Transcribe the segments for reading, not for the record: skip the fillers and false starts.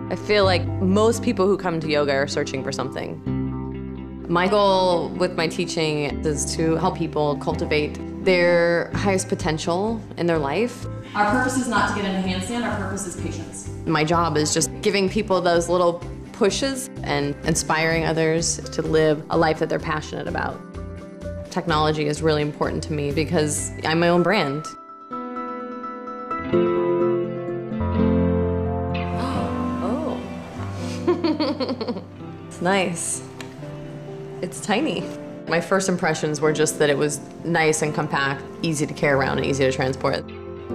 I feel like most people who come to yoga are searching for something. My goal with my teaching is to help people cultivate their highest potential in their life. Our purpose is not to get into handstand, our purpose is patience. My job is just giving people those little pushes and inspiring others to live a life that they're passionate about. Technology is really important to me because I'm my own brand. Oh. It's nice. It's tiny. My first impressions were just that it was nice and compact, easy to carry around and easy to transport.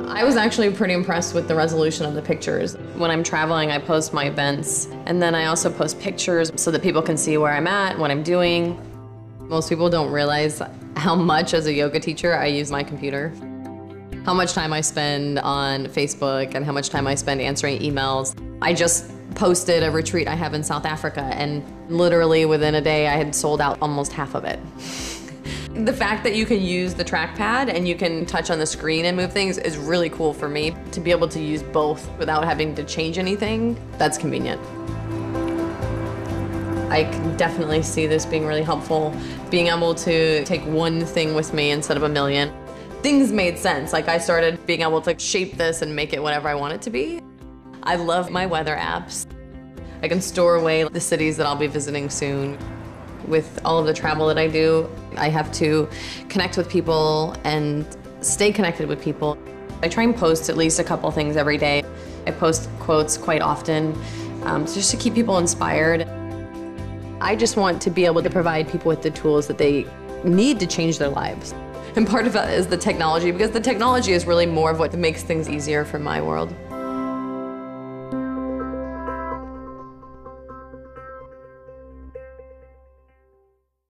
I was actually pretty impressed with the resolution of the pictures. When I'm traveling, I post my events, and then I also post pictures so that people can see where I'm at, what I'm doing. Most people don't realize how much as a yoga teacher I use my computer. How much time I spend on Facebook and how much time I spend answering emails. I just posted a retreat I have in South Africa, and literally within a day I had sold out almost half of it. The fact that you can use the trackpad and you can touch on the screen and move things is really cool for me. To be able to use both without having to change anything, that's convenient. I can definitely see this being really helpful, being able to take one thing with me instead of a million. Things made sense, like I started being able to shape this and make it whatever I want it to be. I love my weather apps. I can store away the cities that I'll be visiting soon. With all of the travel that I do, I have to connect with people and stay connected with people. I try and post at least a couple things every day. I post quotes quite often, just to keep people inspired. I just want to be able to provide people with the tools that they need to change their lives. And part of that is the technology, because the technology is really more of what makes things easier for my world.